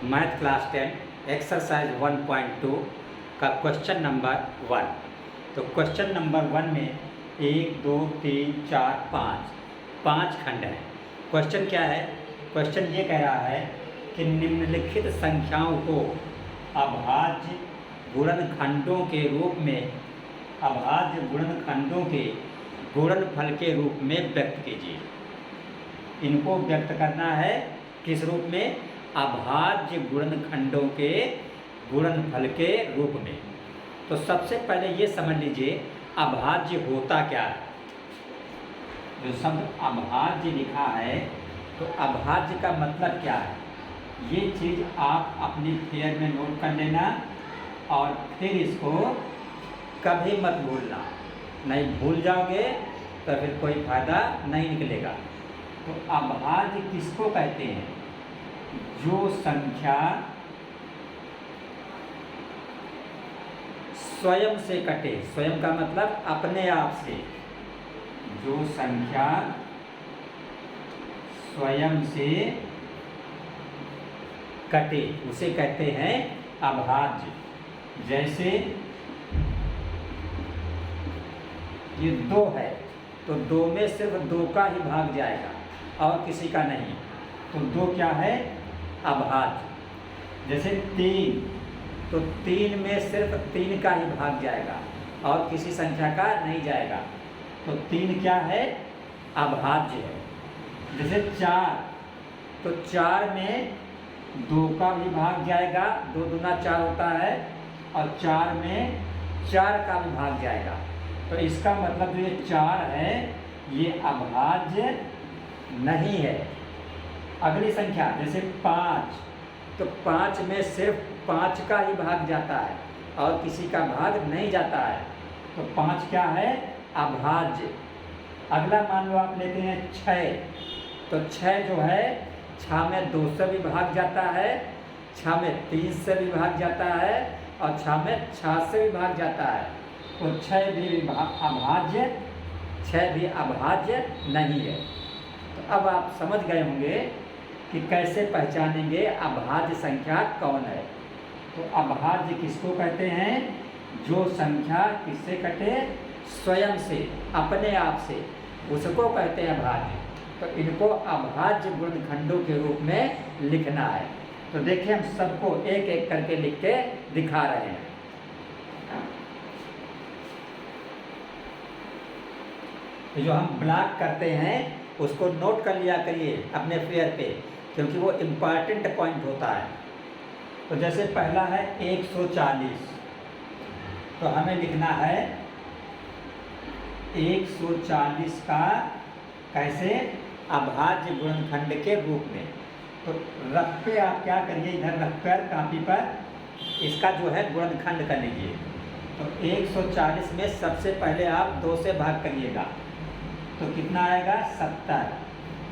Math class 10 exercise 1.2 का question number 1। तो question number 1 में 1 2 3 4 5 खंड हैं। क्वेश्चन क्या है? क्वेश्चन ये कह रहा है कि निम्नलिखित संख्याओं को अभाज्य गुणनखंडों के रूप में अभाज्य गुणनखंडों के गुणनफल के रूप में व्यक्त कीजिए। इनको व्यक्त करना है किस रूप में? अभाज्य गुणनखंडों के गुणनफल के रूप में। तो सबसे पहले ये समझ लीजिए अभाज्य होता क्या है। जो शब्द अभाज्य लिखा है तो अभाज्य का मतलब क्या है, ये चीज़ आप अपनी फेयर में नोट कर लेना और फिर इसको कभी मत भूलना। नहीं भूल जाओगे तो फिर कोई फायदा नहीं निकलेगा। तो अभाज्य किसको कहते हैं? जो संख्या स्वयं से कटे। स्वयं का मतलब अपने आप से। जो संख्या स्वयं से कटे उसे कहते हैं अभाज्य। जैसे ये 2 है तो 2 में सिर्फ 2 का ही भाग जाएगा और किसी का नहीं। तो 2 क्या है? अभाज्य। जैसे 3 तो 3 में सिर्फ 3 का ही भाग जाएगा और किसी संख्या का नहीं जाएगा। तो 3 क्या है? अभाज्य है। जैसे 4 तो 4 में 2 का भी भाग जाएगा, 2 दूना 4 होता है, और 4 में 4 का भी भाग जाएगा। तो इसका मतलब जो ये 4 है ये अभाज्य नहीं है। अगली संख्या जैसे 5 तो 5 में सिर्फ 5 का ही भाग जाता है और किसी का भाग नहीं जाता है। तो 5 क्या है? अभाज्य। अगला मान लो आप लेते हैं 6 तो 6 जो है 6 में 2 से भी भाग जाता है, 6 में 3 से भी भाग जाता है और 6 में 6 से भी भाग जाता है। तो 6 भी अभाज्य, 6 भी अभाज्य नहीं है। तो अब आप समझ गए होंगे कि कैसे पहचानेंगे अभाज्य संख्या कौन है। तो अभाज्य किसको कहते हैं? जो संख्या किससे कटे? स्वयं से, अपने आप से, उसको कहते हैं अभाज्य। तो इनको अभाज्य गुणनखंडों के रूप में लिखना है। तो देखिए हम सबको एक एक करके लिख के दिखा रहे हैं। तो जो हम ब्लॉक करते हैं उसको नोट कर लिया करिए अपने फेयर पे, क्योंकि वो इम्पॉर्टेंट पॉइंट होता है। तो जैसे पहला है 140 तो हमें लिखना है 140 का कैसे? अभाज्य गुणनखंड के रूप में। तो रफ पे आप क्या करिए, इधर रख कर कापी पर इसका जो है गुणनखंड कर लीजिए। तो 140 में सबसे पहले आप 2 से भाग करिएगा तो कितना आएगा? 70।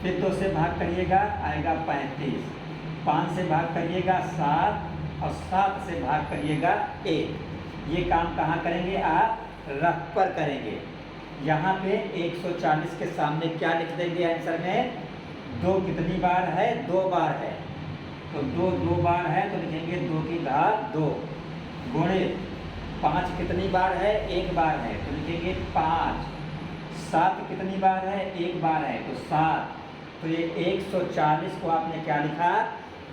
फिर 2 से भाग करिएगा आएगा 35, 5 से भाग करिएगा 7 और 7 से भाग करिएगा 1। ये काम कहाँ करेंगे? आप रफ पर करेंगे। यहाँ पे 140 के सामने क्या लिख देंगे आंसर में? 2 कितनी बार है? 2 बार है। तो 2 2 बार है तो लिखेंगे 2 की घात 2 गुणे 5 कितनी बार है? 1 बार है तो लिखेंगे 5। 7 कितनी बार है? 1 बार है तो 7। तो ये 140 को आपने क्या लिखा?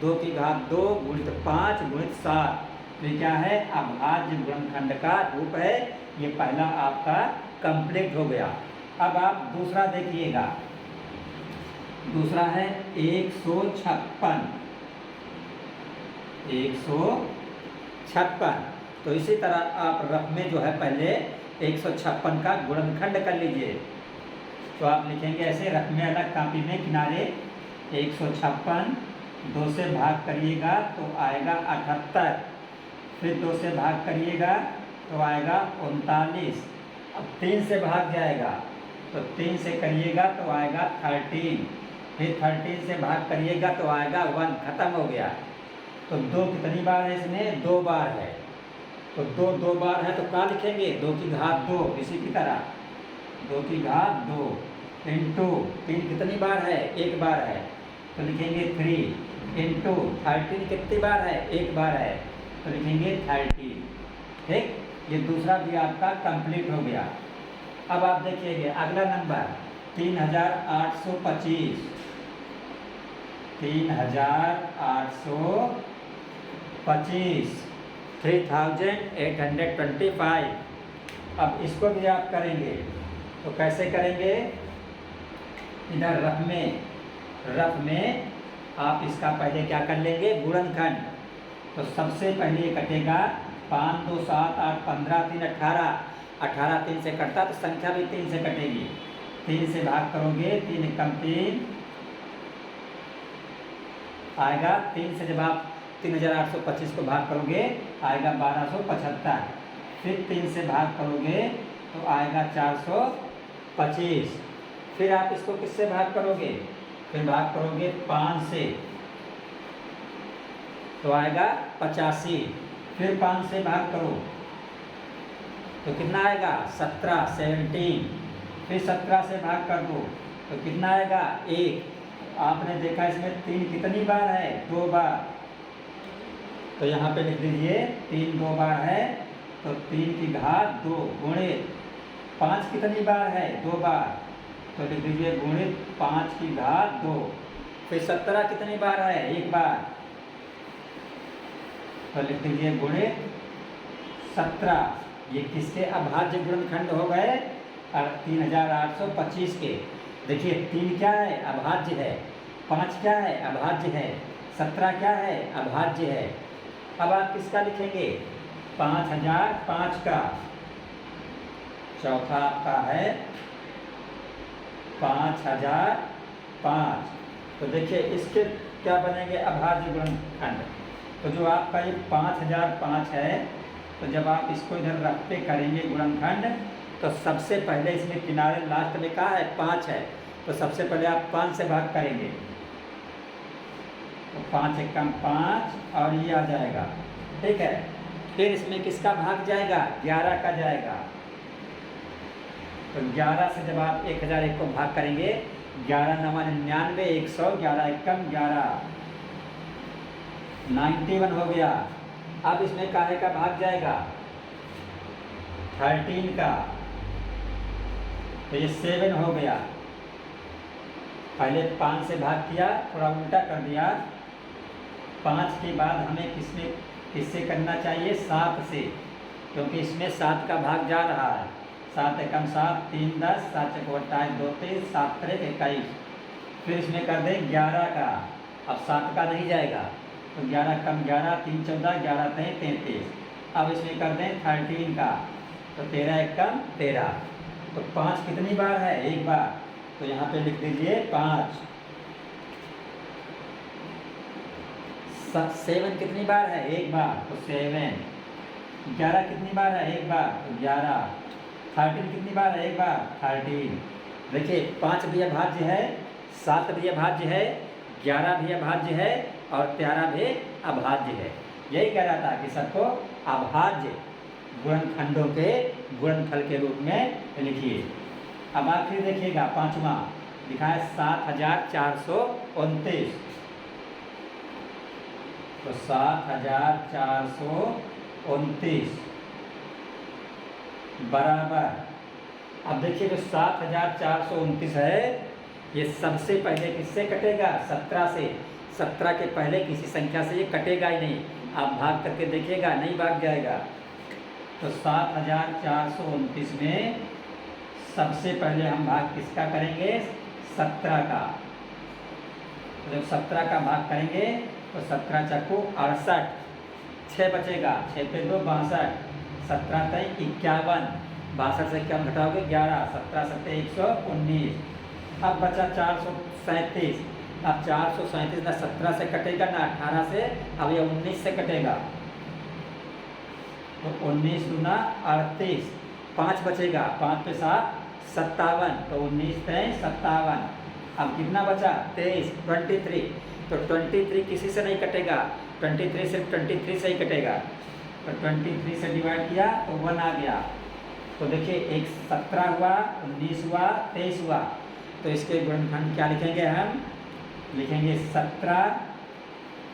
2 की घात 2 गुणित 5 गुणित 7। तो ये क्या है? अभाज्य गुणनखंड का रूप है। ये पहला आपका कंप्लीट हो गया। अब आप दूसरा देखिएगा। दूसरा है 156। 156 तो इसी तरह आप रफ में जो है पहले 156 का गुणनखंड कर लीजिए। तो आप लिखेंगे ऐसे रफ में अलग कापी में किनारे 156, 2 से भाग करिएगा तो आएगा 78, फिर 2 से भाग करिएगा तो आएगा 39। अब 3 से भाग जाएगा तो 3 से करिएगा तो आएगा 13, फिर 13 से भाग करिएगा तो आएगा 1। खत्म हो गया। तो 2 कितनी बार है इसमें? 2 बार है। तो 2 2 बार है तो क्या लिखेंगे? 2 की घात 2। इसी की तरह 2 की घात 2 इंटू 3 कितनी बार है? 1 बार है तो लिखेंगे 3 इंटू 13 कितनी बार है, एक बार है, तो लिखेंगे 13। ठीक, ये दूसरा भी आपका कंप्लीट हो गया। अब आप देखिएगा अगला नंबर 3825, 3825, 3825। अब इसको भी आप करेंगे तो कैसे करेंगे, इधर रफ में आप इसका पहले क्या कर लेंगे, गुणनखंड। तो सबसे पहले कटेगा 5 2 7 8 15 3 18, 18 3 से कटता तो संख्या भी 3 से कटेगी। 3 से भाग करोगे, 3 कम 3 आएगा, 3 से जब आप 3825 को भाग करोगे आएगा 1275, फिर 3 से भाग करोगे तो आएगा 425, फिर आप इसको किससे भाग करोगे, फिर भाग करोगे 5 से तो आएगा 85, फिर 5 से भाग करो तो कितना आएगा 17, फिर 17 से भाग कर दो तो कितना आएगा 1। आपने देखा इसमें 3 कितनी बार है, 2 बार, तो यहाँ पे लिख दीजिए 3 2 बार है, तो 3 की घात 2 गुणित 5 कितनी बार है, 2 बार, तो लिख दीजिए गुणित 5 की घात 2, फिर 17 कितनी बार है, 1 बार, तो लिख दीजिए गुणित 17। ये किसके अभाज्य गुणनखंड हो गए, 3825 के। देखिए 3 क्या है, अभाज्य है, 5 क्या है, अभाज्य है, 17 क्या है, अभाज्य है। अब आप किसका लिखेंगे, 5005 का, चौथा आपका है 5005। तो देखिए इसके क्या बनेंगे, अभाज्य गुणनखंड। तो जो आपका ये 5005 है, तो जब आप इसको इधर रख पे करेंगे गुणनखंड, तो सबसे पहले इसमें किनारे लास्ट में कहा है 5 है, तो सबसे पहले आप 5 से भाग करेंगे तो 5 एकम 5 और ये आ जाएगा। ठीक है, फिर इसमें किसका भाग जाएगा, 11 का जाएगा। तो 11 से जब आप 1001 को भाग करेंगे, 11 9 99, 100, 11 एकम 11, 91 हो गया। अब इसमें काहे का भाग जाएगा, 13 का, तो ये 7 हो गया। पहले 5 से भाग किया, थोड़ा उल्टा कर दिया, 5 के बाद हमें किससे करना चाहिए, 7 से, क्योंकि इसमें 7 का भाग जा रहा है। 7 एकम 7, 3 10, 7 चौक 28, 2 23, 7 3 21, फिर इसमें कर दें 11 का, अब 7 का नहीं जाएगा, तो 11 कम 11, 3 14, 11 3 33, अब इसमें कर दें 13 का, तो 13 एकम 13। तो 5 कितनी बार है, 1 बार, तो यहाँ पे लिख दीजिए 5। 7 कितनी बार है, 1 बार, तो 7। 11 कितनी बार है, 1 बार, तो 11। 13 कितनी बार है, 1 बार, 13। देखिए 5 भी अभाज्य है, 7 भी अभाज्य है, 11 भी अभाज्य है और 13 भी अभाज्य है। यही कह रहा था कि सबको अभाज्य गुणनखंडों के गुणनफल के रूप में लिखिए। अब आप फिर देखिएगा 5वां लिखा है 7429, तो 7429 बराबर, अब देखिए जो 7429 है, ये सबसे पहले किससे कटेगा, 17 से। 17 के पहले किसी संख्या से ये कटेगा ही नहीं, आप भाग करके देखिएगा, नहीं भाग जाएगा। तो 7429 में सबसे पहले हम भाग किसका करेंगे, 17 का। तो जब 17 का भाग करेंगे तो 17 चक्कू 68, 6 बचेगा, 6 पे 2 62, 17 तय 51, 62 से क्या घटाओगे 11, 17 7 119। अब बचा 437, अब 437 ना 17 से कटेगा ना 18 से, अब ये 19 से कटेगा, तो 19 दूना 38, 5 बचेगा, 5 पे 7 57, तो 19 तय 57। अब कितना बचा 23, 23, तो 23 किसी से नहीं कटेगा, 23 सिर्फ 23 से ही कटेगा, तो 23 से डिवाइड किया तो 1 आ गया। तो देखिए एक 17 हुआ, 19 हुआ, 23 हुआ, तो इसके गुणनखंड क्या लिखेंगे, हम लिखेंगे 17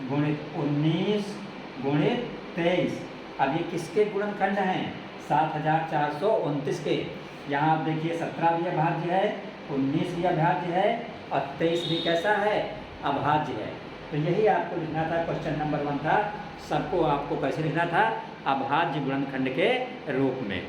गुणित 19 गुणित 23। अब ये किसके गुणनखंड हैं? 7429 के। यहाँ आप देखिए 17 भी अभाज्य है, 19 भी अभाज्य है और 23 भी कैसा है? अभाज्य है। तो यही आपको लिखना था, क्वेश्चन नंबर 1 था। सबको आपको कैसे लिखना था? अभाज्य गुणनखंड के रूप में।